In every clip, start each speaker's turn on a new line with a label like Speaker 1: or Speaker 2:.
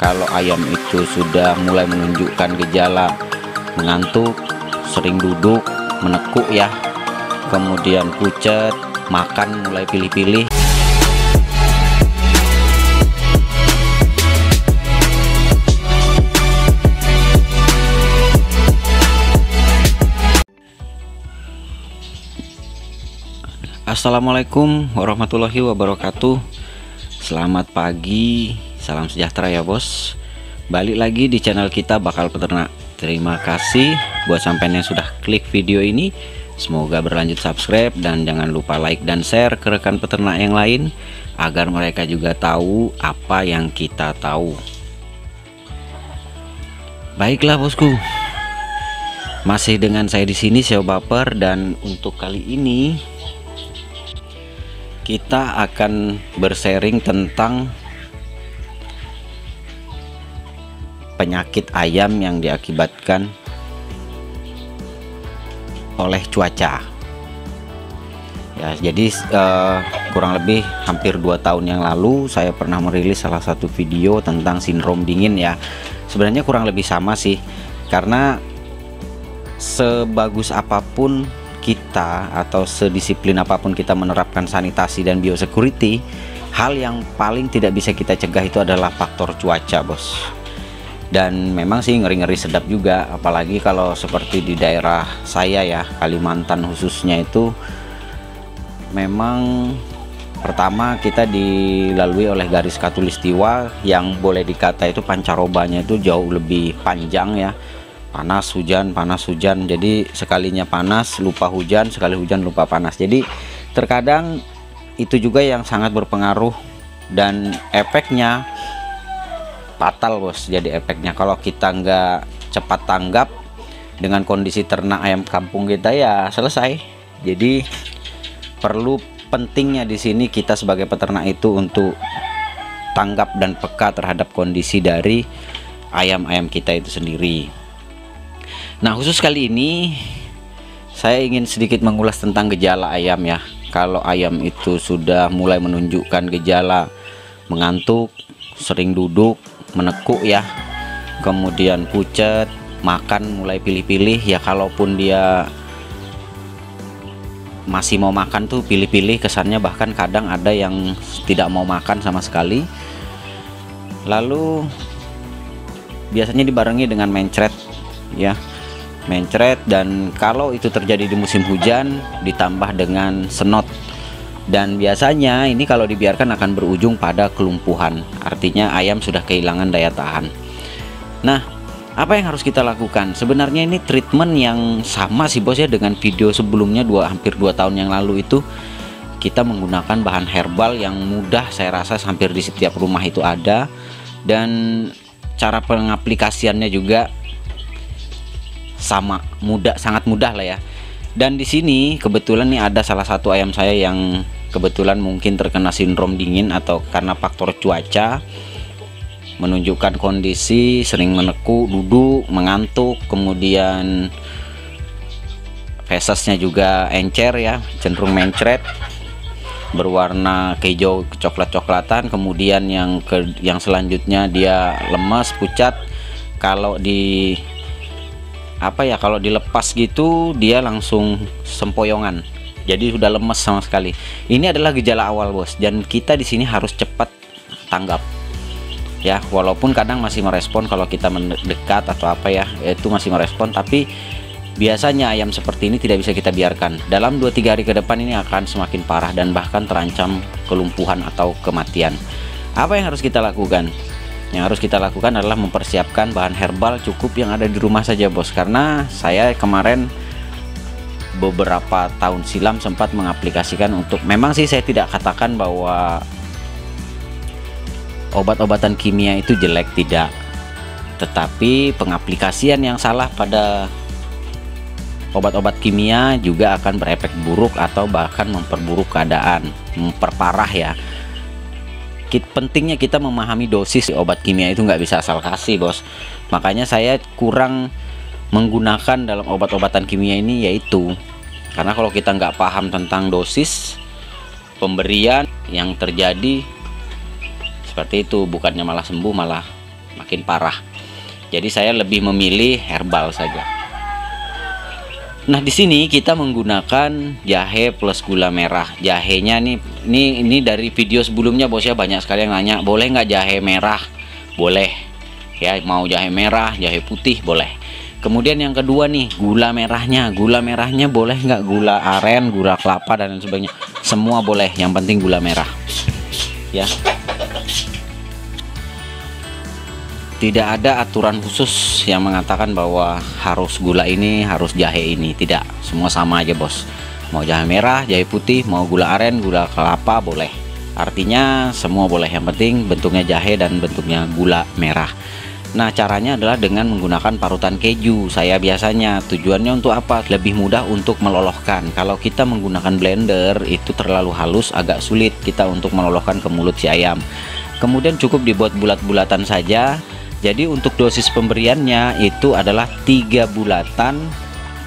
Speaker 1: kalau ayam itu sudah mulai menunjukkan gejala mengantuk, sering duduk, menekuk ya, kemudian pucat, makan mulai pilih-pilih. Assalamualaikum warahmatullahi wabarakatuh. Selamat pagi, salam sejahtera ya bos. Balik lagi di channel kita Bakal Peternak. Terima kasih buat sampean yang sudah klik video ini. Semoga berlanjut subscribe dan jangan lupa like dan share ke rekan peternak yang lain agar mereka juga tahu apa yang kita tahu. Baiklah bosku, masih dengan saya di sini Sio Baper, dan untuk kali ini kita akan bersharing tentang penyakit ayam yang diakibatkan oleh cuaca. Ya, jadi kurang lebih hampir 2 tahun yang lalu saya pernah merilis salah satu video tentang sindrom dingin ya. Sebenarnya kurang lebih sama sih, karena sebagus apapun kita atau sedisiplin apapun kita menerapkan sanitasi dan biosecurity, hal yang paling tidak bisa kita cegah itu adalah faktor cuaca bos. Dan memang sih ngeri-ngeri sedap juga, apalagi kalau seperti di daerah saya ya, Kalimantan khususnya, itu memang pertama kita dilalui oleh garis khatulistiwa yang boleh dikata itu pancarobanya itu jauh lebih panjang ya. Panas hujan, jadi sekalinya panas lupa hujan, sekali hujan lupa panas. Jadi terkadang itu juga yang sangat berpengaruh dan efeknya fatal bos. Jadi efeknya kalau kita nggak cepat tanggap dengan kondisi ternak ayam kampung kita, ya selesai. Jadi pentingnya di sini kita sebagai peternak itu untuk tanggap dan peka terhadap kondisi dari ayam-ayam kita itu sendiri. Nah, khusus kali ini saya ingin sedikit mengulas tentang gejala ayam ya. Kalau ayam itu sudah mulai menunjukkan gejala mengantuk, sering duduk, menekuk ya, kemudian pucat, makan mulai pilih-pilih ya, kalaupun dia masih mau makan tuh pilih-pilih kesannya, bahkan kadang ada yang tidak mau makan sama sekali. Lalu biasanya dibarengi dengan mencret ya, mencret, dan kalau itu terjadi di musim hujan ditambah dengan senot, dan biasanya ini kalau dibiarkan akan berujung pada kelumpuhan, artinya ayam sudah kehilangan daya tahan. Nah, apa yang harus kita lakukan? Sebenarnya ini treatment yang sama sih bos ya dengan video sebelumnya hampir 2 tahun yang lalu. Itu kita menggunakan bahan herbal yang mudah, saya rasa hampir di setiap rumah itu ada, dan cara pengaplikasiannya juga sama mudah, sangat mudah lah ya. Dan di sini kebetulan nih ada salah satu ayam saya yang kebetulan mungkin terkena sindrom dingin atau karena faktor cuaca, menunjukkan kondisi sering menekuk, duduk, mengantuk, kemudian fesesnya juga encer ya, cenderung mencret, berwarna hijau coklat-coklatan. Kemudian yang selanjutnya dia lemas, pucat. Kalau kalau dilepas gitu dia langsung sempoyongan, jadi sudah lemes sama sekali. Ini adalah gejala awal bos, dan kita di sini harus cepat tanggap ya. Walaupun kadang masih merespon kalau kita mendekat atau apa ya, itu masih merespon, tapi biasanya ayam seperti ini tidak bisa kita biarkan. Dalam 2-3 hari ke depan ini akan semakin parah dan bahkan terancam kelumpuhan atau kematian. Apa yang harus kita lakukan? Yang harus kita lakukan adalah mempersiapkan bahan herbal cukup yang ada di rumah saja bos. Karena saya kemarin beberapa tahun silam sempat mengaplikasikan untuk, memang sih saya tidak katakan bahwa obat-obatan kimia itu jelek, tidak, tetapi pengaplikasian yang salah pada obat-obat kimia juga akan berefek buruk atau bahkan memperburuk keadaan, memperparah ya. Pentingnya kita memahami dosis obat kimia itu nggak bisa asal kasih bos. Makanya saya kurang menggunakan dalam obat-obatan kimia ini, yaitu karena kalau kita nggak paham tentang dosis pemberian, yang terjadi seperti itu, bukannya malah sembuh malah makin parah. Jadi saya lebih memilih herbal saja. Nah, di sini kita menggunakan jahe plus gula merah. Jahenya nih, ini dari video sebelumnya bos ya, banyak sekali yang nanya, boleh nggak jahe merah? Boleh ya, mau jahe merah, jahe putih boleh. Kemudian yang kedua nih, gula merahnya. Gula merahnya boleh nggak gula aren, gula kelapa dan lain sebagainya? Semua boleh, yang penting gula merah ya. Tidak ada aturan khusus yang mengatakan bahwa harus gula ini, harus jahe ini. Tidak, semua sama aja bos. Mau jahe merah, jahe putih, mau gula aren, gula kelapa boleh. Artinya semua boleh, yang penting bentuknya jahe dan bentuknya gula merah. Nah, caranya adalah dengan menggunakan parutan keju. Saya biasanya tujuannya untuk apa? Lebih mudah untuk meloloskan. Kalau kita menggunakan blender itu terlalu halus, agak sulit kita untuk meloloskan ke mulut si ayam. Kemudian cukup dibuat bulat-bulatan saja. Jadi untuk dosis pemberiannya itu adalah 3 bulatan,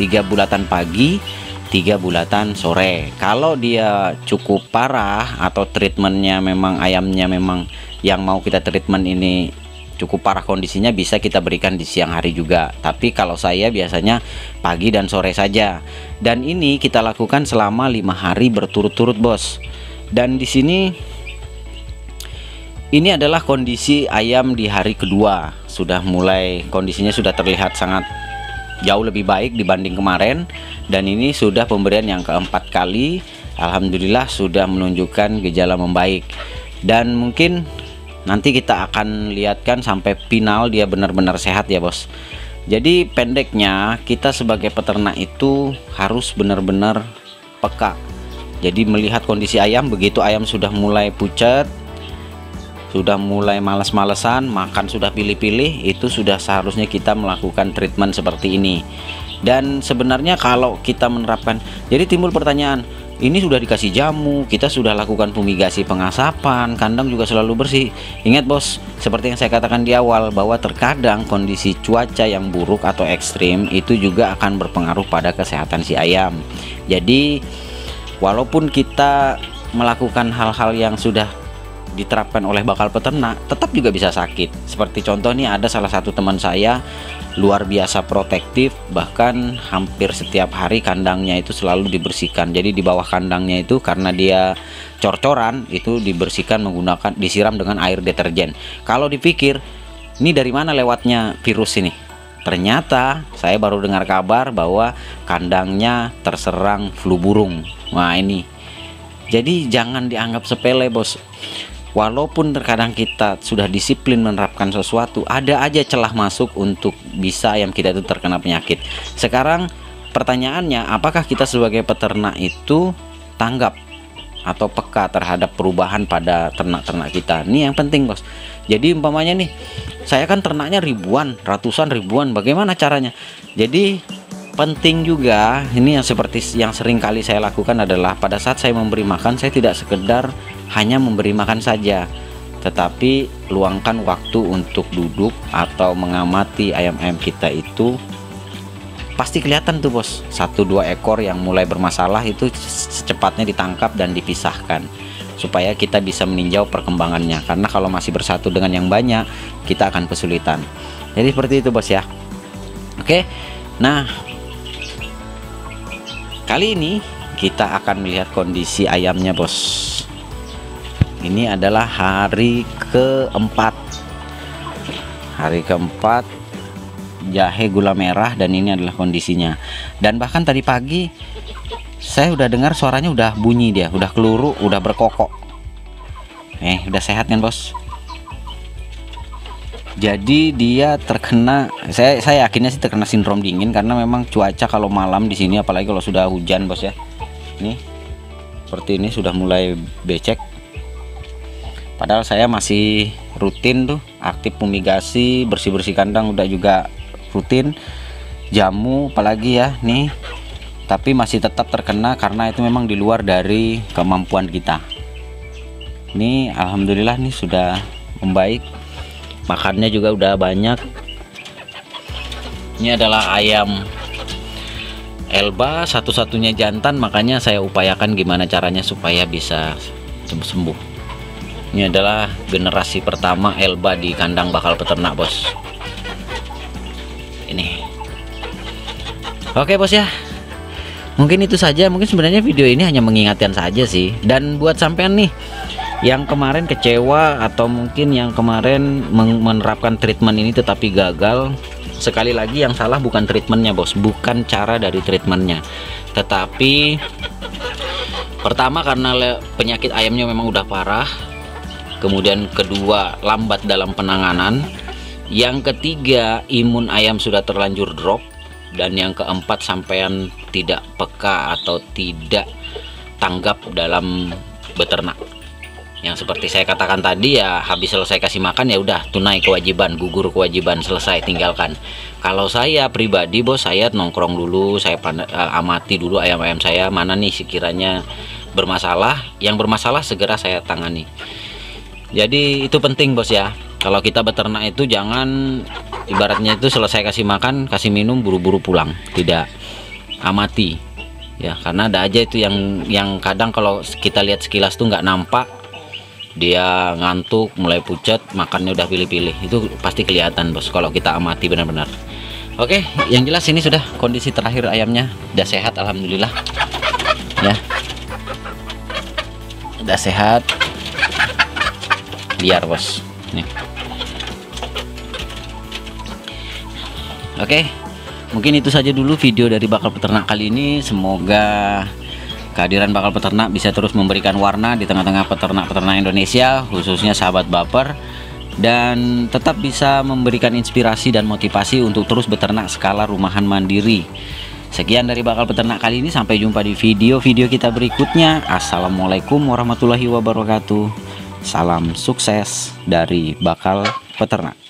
Speaker 1: 3 bulatan pagi, 3 bulatan sore. Kalau dia cukup parah atau treatmentnya memang ayamnya memang yang mau kita treatment ini cukup parah kondisinya, bisa kita berikan di siang hari juga. Tapi kalau saya biasanya pagi dan sore saja. Dan ini kita lakukan selama 5 hari berturut-turut bos. Dan di sini ini adalah kondisi ayam di hari kedua. Sudah mulai kondisinya sudah terlihat sangat jauh lebih baik dibanding kemarin. Dan ini sudah pemberian yang keempat kali. Alhamdulillah sudah menunjukkan gejala membaik. Dan mungkin nanti kita akan lihatkan sampai final dia benar-benar sehat ya bos. Jadi pendeknya, kita sebagai peternak itu harus benar-benar peka. Jadi melihat kondisi ayam, begitu ayam sudah mulai pucat, sudah mulai males-malesan, makan sudah pilih-pilih, itu sudah seharusnya kita melakukan treatment seperti ini. Dan sebenarnya kalau kita menerapkan, jadi timbul pertanyaan, ini sudah dikasih jamu, kita sudah lakukan fumigasi pengasapan, kandang juga selalu bersih. Ingat bos, seperti yang saya katakan di awal, bahwa terkadang kondisi cuaca yang buruk atau ekstrim itu juga akan berpengaruh pada kesehatan si ayam. Jadi walaupun kita melakukan hal-hal yang sudah diterapkan oleh bakal peternak, tetap juga bisa sakit. Seperti contoh nih, ada salah satu teman saya luar biasa protektif, bahkan hampir setiap hari kandangnya itu selalu dibersihkan. Jadi di bawah kandangnya itu, karena dia cor-coran, itu dibersihkan menggunakan, disiram dengan air deterjen. Kalau dipikir ini dari mana lewatnya virus ini, ternyata saya baru dengar kabar bahwa kandangnya terserang flu burung. Wah, ini jadi jangan dianggap sepele bos. Walaupun terkadang kita sudah disiplin menerapkan sesuatu, ada aja celah masuk untuk bisa ayam kita itu terkena penyakit. Sekarang pertanyaannya, apakah kita sebagai peternak itu tanggap atau peka terhadap perubahan pada ternak-ternak kita? Ini yang penting bos. Jadi umpamanya nih, saya kan ternaknya ribuan, ratusan ribuan, bagaimana caranya? Jadi penting juga, ini yang seperti yang sering kali saya lakukan adalah pada saat saya memberi makan, saya tidak sekedar hanya memberi makan saja, tetapi luangkan waktu untuk duduk atau mengamati ayam-ayam kita itu. Pasti kelihatan tuh bos, 1-2 ekor yang mulai bermasalah itu secepatnya ditangkap dan dipisahkan, supaya kita bisa meninjau perkembangannya. Karena kalau masih bersatu dengan yang banyak, kita akan kesulitan. Jadi seperti itu bos ya. Oke, nah kali ini kita akan melihat kondisi ayamnya bos. Ini adalah hari keempat, jahe gula merah, dan ini adalah kondisinya. Dan bahkan tadi pagi saya udah dengar suaranya udah bunyi, dia udah keluru, udah berkokok. Udah sehat kan bos. Jadi dia terkena, saya yakinnya sih terkena sindrom dingin, karena memang cuaca kalau malam di sini, apalagi kalau sudah hujan bos ya. Nih seperti ini sudah mulai becek. Padahal saya masih rutin tuh aktif fumigasi, bersih-bersih kandang udah juga rutin, jamu apalagi ya nih, tapi masih tetap terkena karena itu memang di luar dari kemampuan kita. Ini alhamdulillah nih sudah membaik, makannya juga udah banyak. Ini adalah ayam Elba, satu-satunya jantan, makanya saya upayakan gimana caranya supaya bisa sembuh. Ini adalah generasi pertama Elba di kandang bakal peternak, bos. Ini. Oke, bos ya. Mungkin itu saja. Mungkin sebenarnya video ini hanya mengingatkan saja sih. Dan buat sampean nih yang kemarin kecewa atau mungkin yang kemarin menerapkan treatment ini tetapi gagal, sekali lagi yang salah bukan treatmentnya, bos, bukan cara dari treatmentnya, tetapi pertama karena penyakit ayamnya memang udah parah, kemudian kedua lambat dalam penanganan, yang ketiga imun ayam sudah terlanjur drop, dan yang keempat sampean tidak peka atau tidak tanggap dalam beternak. Yang seperti saya katakan tadi, ya habis selesai kasih makan ya udah tunai kewajiban, gugur kewajiban, selesai, tinggalkan. Kalau saya pribadi, bos, saya nongkrong dulu, saya amati dulu ayam-ayam saya mana nih sekiranya bermasalah. Yang bermasalah segera saya tangani. Jadi itu penting, bos ya. Kalau kita beternak itu jangan ibaratnya itu selesai kasih makan, kasih minum, buru-buru pulang. Tidak, amati ya, karena ada aja itu yang kadang kalau kita lihat sekilas tuh nggak nampak, dia ngantuk, mulai pucat, makannya udah pilih-pilih, itu pasti kelihatan, bos, kalau kita amati benar-benar. Oke, yang jelas ini sudah kondisi terakhir ayamnya, udah sehat alhamdulillah ya, udah sehat, biar, bos, nih. Oke, mungkin itu saja dulu video dari bakal peternak kali ini. Semoga kehadiran bakal peternak bisa terus memberikan warna di tengah-tengah peternak-peternak Indonesia, khususnya sahabat baper, dan tetap bisa memberikan inspirasi dan motivasi untuk terus beternak skala rumahan mandiri. Sekian dari bakal peternak kali ini, sampai jumpa di video-video kita berikutnya. Assalamualaikum warahmatullahi wabarakatuh. Salam sukses dari bakal peternak.